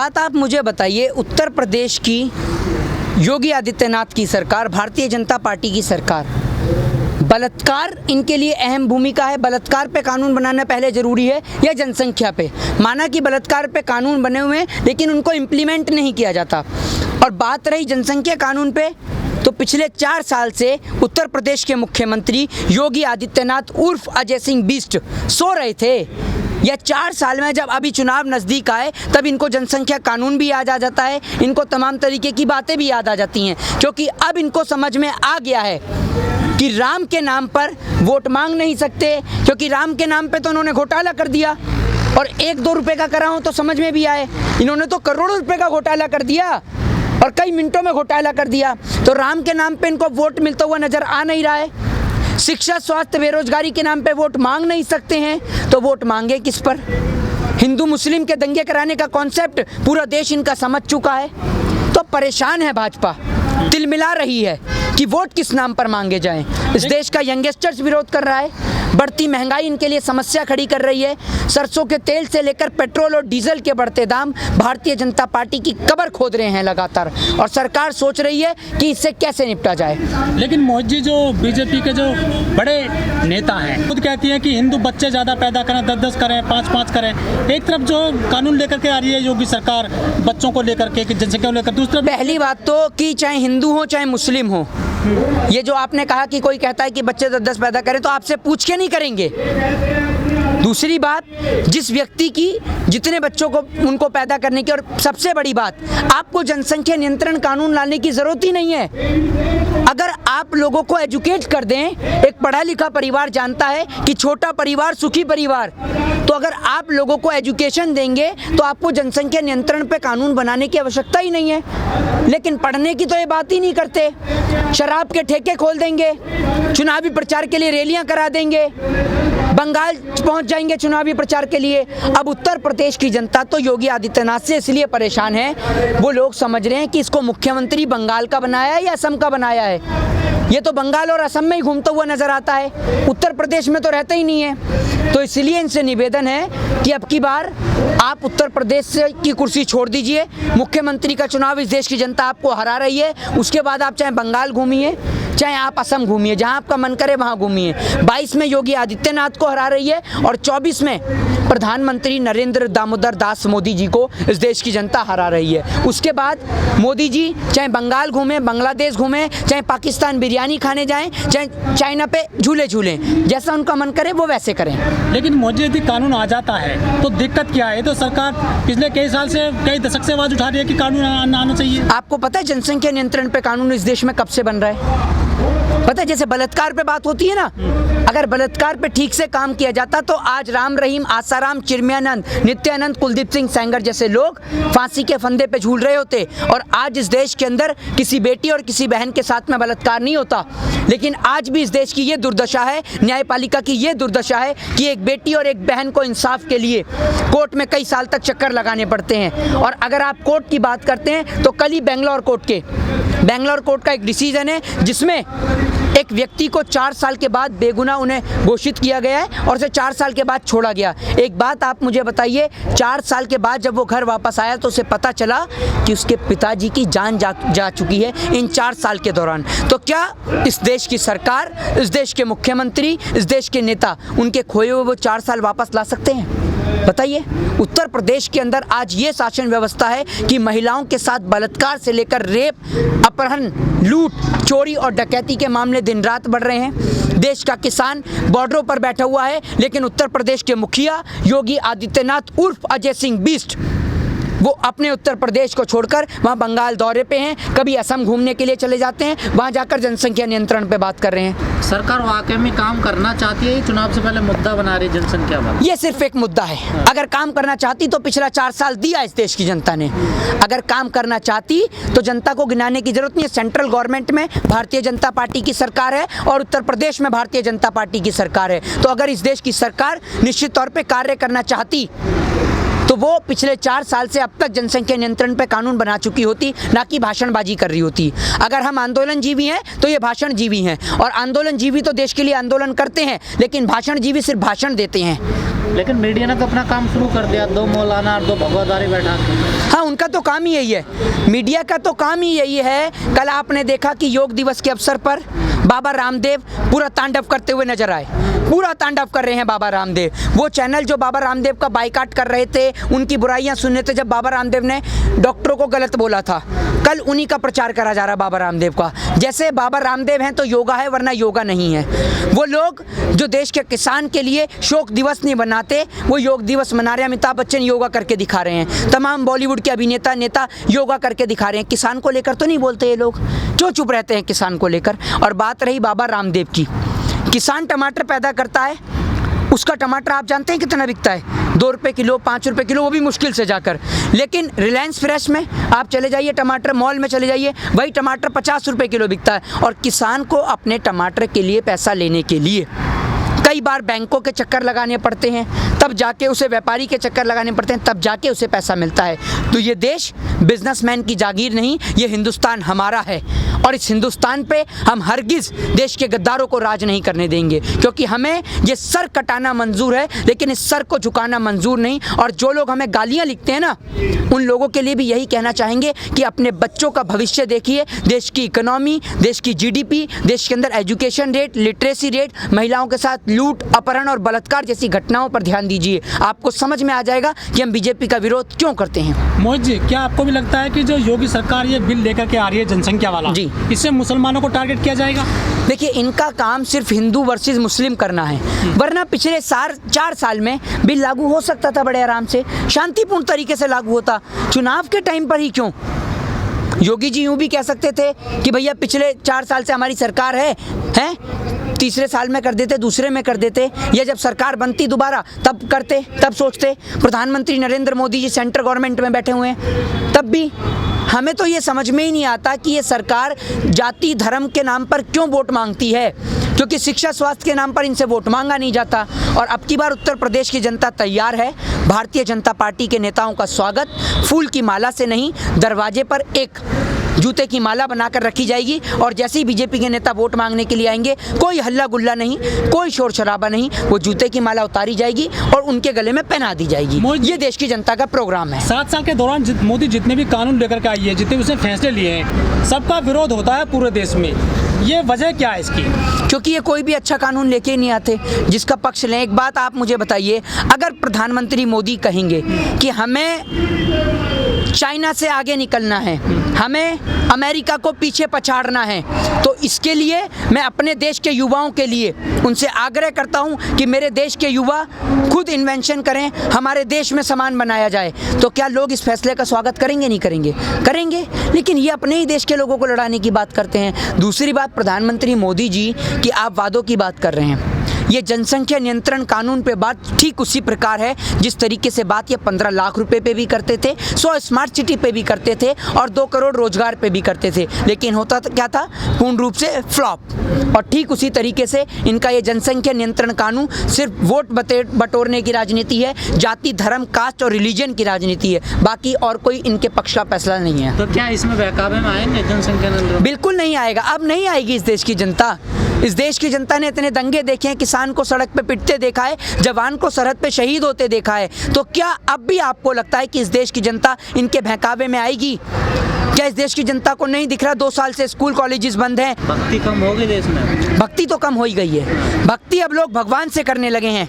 बात आप मुझे बताइए, उत्तर प्रदेश की योगी आदित्यनाथ की सरकार, भारतीय जनता पार्टी की सरकार, बलात्कार इनके लिए अहम भूमिका है। बलात्कार पे कानून बनाना पहले ज़रूरी है या जनसंख्या पे? माना कि बलात्कार पे कानून बने हुए हैं लेकिन उनको इम्प्लीमेंट नहीं किया जाता। और बात रही जनसंख्या कानून पे, तो पिछले 4 साल से उत्तर प्रदेश के मुख्यमंत्री योगी आदित्यनाथ उर्फ अजय सिंह बिष्ट सो रहे थे। या 4 साल में जब अभी चुनाव नज़दीक आए तब इनको जनसंख्या कानून भी याद आ जाता है, इनको तमाम तरीके की बातें भी याद आ जाती हैं, क्योंकि अब इनको समझ में आ गया है कि राम के नाम पर वोट मांग नहीं सकते, क्योंकि राम के नाम पे तो उन्होंने घोटाला कर दिया। और 1-2 रुपये का करा हो तो समझ में भी आए, इन्होंने तो करोड़ों रुपए का घोटाला कर दिया और कई मिनटों में घोटाला कर दिया। तो राम के नाम पे इनको वोट मिलता हुआ नज़र आ नहीं रहा है। शिक्षा, स्वास्थ्य, बेरोजगारी के नाम पे वोट मांग नहीं सकते हैं, तो वोट मांगे किस पर? हिंदू मुस्लिम के दंगे कराने का कॉन्सेप्ट पूरा देश इनका समझ चुका है। तो परेशान है भाजपा, तिलमिला रही है कि वोट किस नाम पर मांगे जाएं। इस देश का यंगस्टर्स विरोध कर रहा है, बढ़ती महंगाई इनके लिए समस्या खड़ी कर रही है। सरसों के तेल से लेकर पेट्रोल और डीजल के बढ़ते दाम भारतीय जनता पार्टी की कब्र खोद रहे हैं लगातार, और सरकार सोच रही है कि इससे कैसे निपटा जाए। लेकिन मोहित जी, जो बीजेपी के जो बड़े नेता हैं खुद कहती हैं कि हिंदू बच्चे ज़्यादा पैदा करें, 10-10 करें, 5-5 करें। एक तरफ जो कानून लेकर के आ रही है योगी सरकार बच्चों को लेकर के, जनसंख्या को लेकर, दूसरी पहली बात तो कि चाहे हिंदू हो चाहे मुस्लिम हो, ये जो आपने कहा कि कोई कहता है कि बच्चे 10-10 पैदा करें, तो आपसे पूछ के नहीं करेंगे। दूसरी बात, जिस व्यक्ति की जितने बच्चों को उनको पैदा करने की, और सबसे बड़ी बात, आपको जनसंख्या नियंत्रण कानून लाने की जरूरत ही नहीं है। अगर आप लोगों को एजुकेट कर दें, एक पढ़ा लिखा परिवार जानता है कि छोटा परिवार सुखी परिवार, तो अगर आप लोगों को एजुकेशन देंगे तो आपको जनसंख्या नियंत्रण पे कानून बनाने की आवश्यकता ही नहीं है। लेकिन पढ़ने की तो ये बात ही नहीं करते, शराब के ठेके खोल देंगे, चुनावी प्रचार के लिए रैलियां करा देंगे, बंगाल पहुंच जाएंगे चुनावी प्रचार के लिए। अब उत्तर प्रदेश की जनता तो योगी आदित्यनाथ से इसलिए परेशान है, वो लोग समझ रहे हैं कि इसको मुख्यमंत्री बंगाल का बनाया है या असम का बनाया है। ये तो बंगाल और असम में ही घूमता हुआ नजर आता है, उत्तर प्रदेश में तो रहता ही नहीं है। तो इसलिए इनसे निवेदन है कि अब की बार आप उत्तर प्रदेश की कुर्सी छोड़ दीजिए। मुख्यमंत्री का चुनाव इस देश की जनता आपको हरा रही है, उसके बाद आप चाहे बंगाल घूमिए चाहे आप असम घूमिए, जहां आपका मन करे वहां घूमिए। 22 में योगी आदित्यनाथ को हरा रही है और 24 में प्रधानमंत्री नरेंद्र दामोदर दास मोदी जी को इस देश की जनता हरा रही है। उसके बाद मोदी जी चाहे बंगाल घूमें, बांग्लादेश घूमें, चाहे पाकिस्तान बिरयानी खाने जाएं, चाहे चाइना पे झूले झूलें, जैसा उनका मन करे वो वैसे करें। लेकिन मोदी यदि कानून आ जाता है तो दिक्कत क्या है? तो सरकार पिछले कई साल से, कई दशक से आवाज उठा रही है कि कानून आना चाहिए। आपको पता है जनसंख्या नियंत्रण पे कानून इस देश में कब से बन रहा है? पता है, जैसे बलात्कार पे बात होती है ना, अगर बलात्कार पे ठीक से काम किया जाता तो आज राम रहीम, आसाराम, चिन्मयानंद, नित्यानंद, कुलदीप सिंह सेंगर जैसे लोग फांसी के फंदे पे झूल रहे होते, और आज इस देश के अंदर किसी बेटी और किसी बहन के साथ में बलात्कार नहीं होता। लेकिन आज भी इस देश की ये दुर्दशा है, न्यायपालिका की ये दुर्दशा है कि एक बेटी और एक बहन को इंसाफ के लिए कोर्ट में कई साल तक चक्कर लगाने पड़ते हैं। और अगर आप कोर्ट की बात करते हैं तो कल ही बेंगलोर कोर्ट का एक डिसीजन है जिसमें एक व्यक्ति को 4 साल के बाद बेगुनाह उन्हें घोषित किया गया है और उसे 4 साल के बाद छोड़ा गया। एक बात आप मुझे बताइए, 4 साल के बाद जब वो घर वापस आया तो उसे पता चला कि उसके पिताजी की जान जा चुकी है इन 4 साल के दौरान। तो क्या इस देश की सरकार, इस देश के मुख्यमंत्री, इस देश के नेता उनके खोए हुए वो 4 साल वापस ला सकते हैं? बताइए। उत्तर प्रदेश के अंदर आज ये शासन व्यवस्था है कि महिलाओं के साथ बलात्कार से लेकर रेप, अपहरण, लूट, चोरी और डकैती के मामले दिन रात बढ़ रहे हैं। देश का किसान बॉर्डरों पर बैठा हुआ है, लेकिन उत्तर प्रदेश के मुखिया योगी आदित्यनाथ उर्फ अजय सिंह बिष्ट वो अपने उत्तर प्रदेश को छोड़कर वहाँ बंगाल दौरे पे हैं, कभी असम घूमने के लिए चले जाते हैं, वहाँ जाकर जनसंख्या नियंत्रण पे बात कर रहे हैं। सरकार वाकई में काम करना चाहती है, चुनाव से पहले मुद्दा बना रही जनसंख्या वाला? ये सिर्फ एक मुद्दा है। अगर काम करना चाहती तो पिछला 4 साल दिया इस देश की जनता ने। अगर काम करना चाहती तो जनता को गिनाने की जरूरत नहीं है। सेंट्रल गवर्नमेंट में भारतीय जनता पार्टी की सरकार है और उत्तर प्रदेश में भारतीय जनता पार्टी की सरकार है। तो अगर इस देश की सरकार निश्चित तौर पर कार्य करना चाहती तो वो पिछले 4 साल से अब तक जनसंख्या नियंत्रण पे कानून बना चुकी होती, ना कि भाषणबाजी कर रही होती। अगर हम आंदोलनजीवी हैं तो ये भाषणजीवी हैं, और आंदोलनजीवी तो देश के लिए आंदोलन करते हैं, लेकिन भाषणजीवी सिर्फ भाषण देते हैं। लेकिन मीडिया ने तो अपना काम शुरू कर दिया, 2 मौलाना और 2 भगवदारी बैठा के। हाँ, उनका तो काम ही यही है, मीडिया का तो काम ही यही है। कल आपने देखा कि योग दिवस के अवसर पर बाबा रामदेव पूरा तांडव करते हुए नजर आए, पूरा तांडव कर रहे हैं बाबा रामदेव। वो चैनल जो बाबा रामदेव का बाइकाट कर रहे थे, उनकी बुराइयां सुन रहे थे जब बाबा रामदेव ने डॉक्टरों को गलत बोला था, कल उन्हीं का प्रचार करा जा रहा बाबा रामदेव का। जैसे बाबा रामदेव हैं तो योगा है, वरना योगा नहीं है। वो लोग जो देश के किसान के लिए शोक दिवस नहीं बनाते, वो योग दिवस मना रहे हैं। अमिताभ बच्चन योगा करके दिखा रहे हैं, तमाम बॉलीवुड के अभिनेता नेता योगा करके दिखा रहे हैं। किसान को लेकर तो नहीं बोलते ये लोग, क्यों चुप रहते हैं किसान को लेकर? और बात रही बाबा रामदेव की, किसान टमाटर पैदा करता है, उसका टमाटर आप जानते हैं कितना बिकता है? 2 रुपये किलो, 5 रुपये किलो, वो भी मुश्किल से जाकर। लेकिन रिलायंस फ्रेश में आप चले जाइए, टमाटर मॉल में चले जाइए, वही टमाटर 50 रुपये किलो बिकता है। और किसान को अपने टमाटर के लिए पैसा लेने के लिए कई बार बैंकों के चक्कर लगाने पड़ते हैं, तब जाके उसे व्यापारी के चक्कर लगाने पड़ते हैं, तब जाके उसे पैसा मिलता है। तो ये देश बिजनेसमैन की जागीर नहीं, ये हिंदुस्तान हमारा है। और इस हिंदुस्तान पे हम हरगिज़ देश के गद्दारों को राज नहीं करने देंगे, क्योंकि हमें ये सर कटाना मंजूर है, लेकिन इस सर को झुकाना मंजूर नहीं। और जो लोग हमें गालियाँ लिखते हैं ना, उन लोगों के लिए भी यही कहना चाहेंगे कि अपने बच्चों का भविष्य देखिए। देश की इकोनॉमी, देश की GDP, देश के अंदर एजुकेशन रेट, लिटरेसी रेट, महिलाओं के साथ लूट, अपहरण और बलात्कार जैसी घटनाओं पर ध्यान दीजिए। आपको समझ में आ जाएगा कि हम बीजेपी का विरोध क्यों करते हैं। मोहित जी, क्या आपको भी लगता है कि जो योगी सरकार ये बिल लेकर के आ रही है जनसंख्या वाला, जी, इससे मुसलमानों को टारगेट किया जाएगा? देखिए, इनका काम सिर्फ हिंदू वर्सेस मुस्लिम करना है, वरना पिछले 4 साल में बिल लागू हो सकता था बड़े आराम से, शांतिपूर्ण तरीके से लागू होता। चुनाव के टाइम पर ही क्यों? योगी जी यूँ भी कह सकते थे कि भैया पिछले 4 साल से हमारी सरकार है, तीसरे साल में कर देते, दूसरे में कर देते, या जब सरकार बनती दोबारा तब करते, तब सोचते। प्रधानमंत्री नरेंद्र मोदी जी सेंट्रल गवर्नमेंट में बैठे हुए हैं, तब भी हमें तो ये समझ में ही नहीं आता कि ये सरकार जाति धर्म के नाम पर क्यों वोट मांगती है, क्योंकि शिक्षा स्वास्थ्य के नाम पर इनसे वोट मांगा नहीं जाता। और अब की बार उत्तर प्रदेश की जनता तैयार है, भारतीय जनता पार्टी के नेताओं का स्वागत फूल की माला से नहीं, दरवाजे पर एक जूते की माला बनाकर रखी जाएगी। और जैसे ही बीजेपी के नेता वोट मांगने के लिए आएंगे, कोई हल्ला गुल्ला नहीं, कोई शोर शराबा नहीं, वो जूते की माला उतारी जाएगी और उनके गले में पहना दी जाएगी। ये देश की जनता का प्रोग्राम है। 7 साल के दौरान मोदी जितने भी कानून लेकर के आई है, जितने भी उसने फैसले लिए हैं, सबका विरोध होता है पूरे देश में। ये वजह क्या है इसकी? क्योंकि ये कोई भी अच्छा कानून लेके नहीं आते जिसका पक्ष लें। एक बात आप मुझे बताइए, अगर प्रधानमंत्री मोदी कहेंगे कि हमें चाइना से आगे निकलना है, हमें अमेरिका को पीछे पछाड़ना है, तो इसके लिए मैं अपने देश के युवाओं के लिए उनसे आग्रह करता हूं कि मेरे देश के युवा खुद इन्वेंशन करें, हमारे देश में सामान बनाया जाए। तो क्या लोग इस फैसले का स्वागत करेंगे? नहीं करेंगे? करेंगे। लेकिन ये अपने ही देश के लोगों को लड़ाने की बात करते हैं। दूसरी बात, प्रधानमंत्री मोदी जी की आप वादों की बात कर रहे हैं, ये जनसंख्या नियंत्रण कानून पे बात ठीक उसी प्रकार है जिस तरीके से बात ये 15 लाख रुपए पे भी करते थे, 100 स्मार्ट सिटी पे भी करते थे और 2 करोड़ रोजगार पे भी करते थे। लेकिन होता क्या था? पूर्ण रूप से फ्लॉप। और ठीक उसी तरीके से इनका ये जनसंख्या नियंत्रण कानून सिर्फ वोट बटोरने की राजनीति है, जाति धर्म कास्ट और रिलीजन की राजनीति है, बाकी और कोई इनके पक्ष का फैसला नहीं है। तो क्या इसमें बहकावे में आएंगे जनसंख्या नियंत्रण? बिल्कुल नहीं आएगा। अब नहीं आएगी इस देश की जनता। इस देश की जनता ने इतने दंगे देखे हैं, किसान को सड़क पे पिटते देखा है, जवान को सरहद पे शहीद होते देखा है। तो क्या अब भी आपको लगता है कि इस देश की जनता इनके बहकावे में आएगी? क्या इस देश की जनता को नहीं दिख रहा 2 साल से स्कूल कॉलेजेस बंद हैं? भक्ति कम हो गई देश में। भक्ति तो कम हो ही गई है। भक्ति अब लोग भगवान से करने लगे हैं,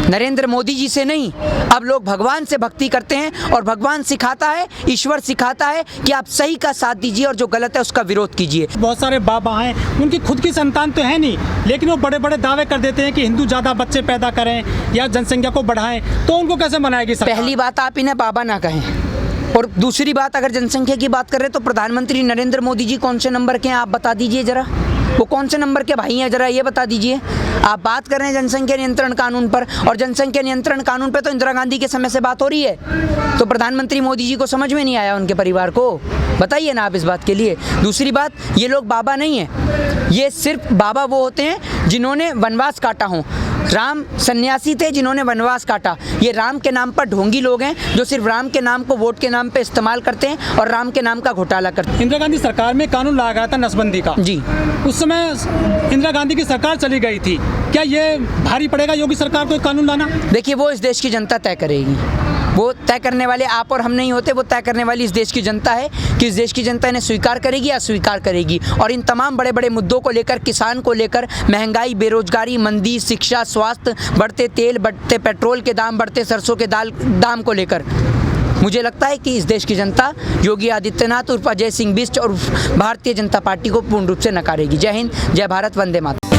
नरेंद्र मोदी जी से नहीं। अब लोग भगवान से भक्ति करते हैं और भगवान सिखाता है, ईश्वर सिखाता है कि आप सही का साथ दीजिए और जो गलत है उसका विरोध कीजिए। बहुत सारे बाबा हैं, उनकी खुद की संतान तो है नहीं, लेकिन वो बड़े बड़े दावे कर देते हैं कि हिंदू ज़्यादा बच्चे पैदा करें या जनसंख्या को बढ़ाएं, तो उनको कैसे मनाएगी सरकार? पहली बात, आप इन्हें बाबा ना कहें। और दूसरी बात, अगर जनसंख्या की बात कर रहे हैं तो प्रधानमंत्री नरेंद्र मोदी जी कौन से नंबर के हैं आप बता दीजिए जरा। वो कौन से नंबर के भाई हैं जरा ये बता दीजिए। आप बात कर रहे हैं जनसंख्या नियंत्रण कानून पर, और जनसंख्या नियंत्रण कानून पर तो इंदिरा गांधी के समय से बात हो रही है। तो प्रधानमंत्री मोदी जी को समझ में नहीं आया उनके परिवार को? बताइए ना आप इस बात के लिए। दूसरी बात, ये लोग बाबा नहीं हैं, ये सिर्फ बाबा वो होते हैं जिन्होंने वनवास काटा हो। राम सन्यासी थे जिन्होंने वनवास काटा। ये राम के नाम पर ढोंगी लोग हैं जो सिर्फ राम के नाम को वोट के नाम पे इस्तेमाल करते हैं और राम के नाम का घोटाला करते हैं। इंदिरा गांधी सरकार में कानून लाया गया था नसबंदी का। जी। उस समय इंदिरा गांधी की सरकार चली गई थी। क्या ये भारी पड़ेगा योगी सरकार को कानून लाना? देखिए, वो इस देश की जनता तय करेगी। वो तय करने वाले आप और हम नहीं होते, वो तय करने वाली इस देश की जनता है कि इस देश की जनता इन्हें स्वीकार करेगी या अस्वीकार करेगी। और इन तमाम बड़े बड़े मुद्दों को लेकर, किसान को लेकर, महंगाई, बेरोजगारी, मंदी, शिक्षा, स्वास्थ्य, बढ़ते तेल, बढ़ते पेट्रोल के दाम, बढ़ते सरसों के दाम को लेकर मुझे लगता है कि इस देश की जनता योगी आदित्यनाथ उर्फ अजय सिंह बिष्ट और भारतीय जनता पार्टी को पूर्ण रूप से नकारेगी। जय हिंद, जय भारत, वंदे मातरम।